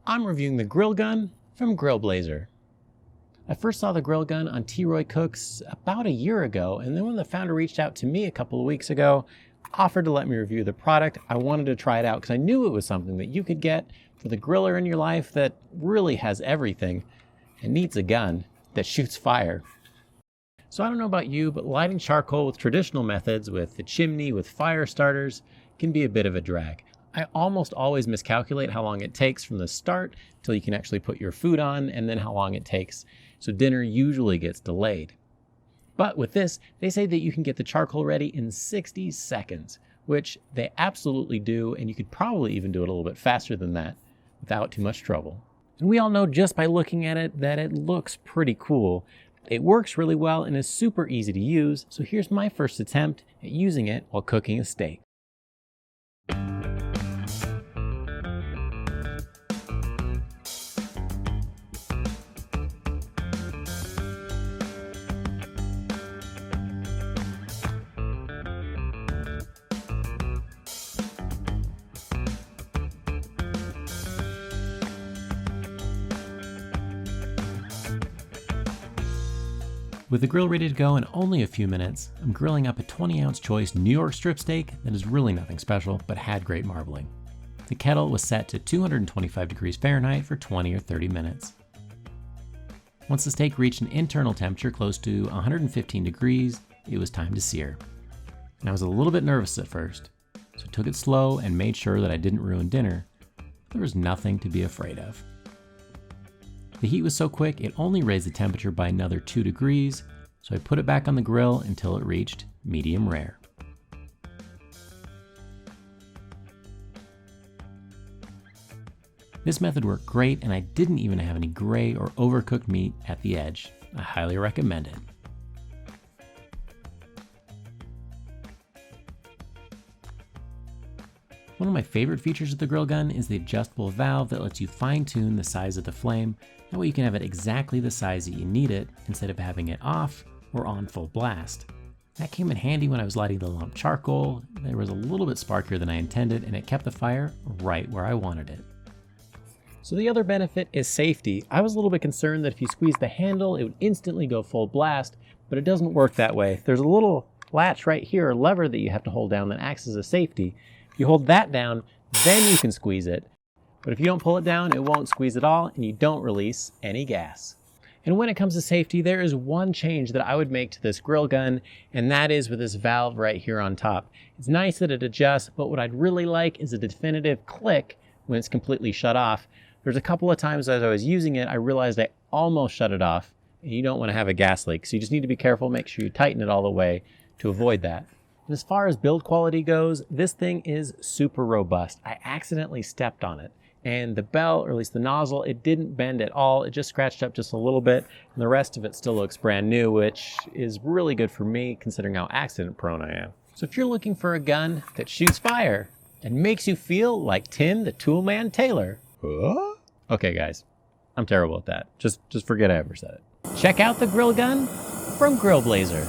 I'm reviewing the grill gun from Grill Blazer. I first saw the grill gun on T-Roy Cooks about a year ago, and then when the founder reached out to me a couple of weeks ago, offered to let me review the product, I wanted to try it out because I knew it was something that you could get for the griller in your life that really has everything and needs a gun that shoots fire. So I don't know about you, but lighting charcoal with traditional methods, with the chimney, with fire starters, can be a bit of a drag. I almost always miscalculate how long it takes from the start till you can actually put your food on, and then how long it takes. So dinner usually gets delayed. But with this, they say that you can get the charcoal ready in 60 seconds, which they absolutely do, and you could probably even do it a little bit faster than that without too much trouble. And we all know just by looking at it that it looks pretty cool. It works really well and is super easy to use, so here's my first attempt at using it while cooking a steak. With the grill ready to go in only a few minutes, I'm grilling up a 20-ounce choice New York strip steak that is really nothing special, but had great marbling. The kettle was set to 225 degrees Fahrenheit for 20 or 30 minutes. Once the steak reached an internal temperature close to 115 degrees, it was time to sear. And I was a little bit nervous at first, so I took it slow and made sure that I didn't ruin dinner. There was nothing to be afraid of. The heat was so quick, it only raised the temperature by another 2 degrees, so I put it back on the grill until it reached medium rare. This method worked great, and I didn't even have any gray or overcooked meat at the edge. I highly recommend it. One of my favorite features of the grill gun is the adjustable valve that lets you fine-tune the size of the flame. That way you can have it exactly the size that you need it instead of having it off or on full blast. That came in handy when I was lighting the lump charcoal. There was a little bit sparkier than I intended, and it kept the fire right where I wanted it. So the other benefit is safety. I was a little bit concerned that if you squeeze the handle, it would instantly go full blast, but it doesn't work that way. There's a little latch right here, a lever that you have to hold down that acts as a safety. If you hold that down, then you can squeeze it. But if you don't pull it down, it won't squeeze at all, and you don't release any gas. And when it comes to safety, there is one change that I would make to this grill gun, and that is with this valve right here on top. It's nice that it adjusts, but what I'd really like is a definitive click when it's completely shut off. There's a couple of times as I was using it, I realized I almost shut it off, and you don't want to have a gas leak. So you just need to be careful, make sure you tighten it all the way to avoid that. And as far as build quality goes, this thing is super robust. I accidentally stepped on it, and the bell, or at least the nozzle, it didn't bend at all. It just scratched up just a little bit, and the rest of it still looks brand new, which is really good for me considering how accident prone I am. So if you're looking for a gun that shoots fire and makes you feel like Tim the Toolman Taylor. Huh? Okay guys, I'm terrible at that. Just forget I ever said it. Check out the grill gun from Grill Blazer.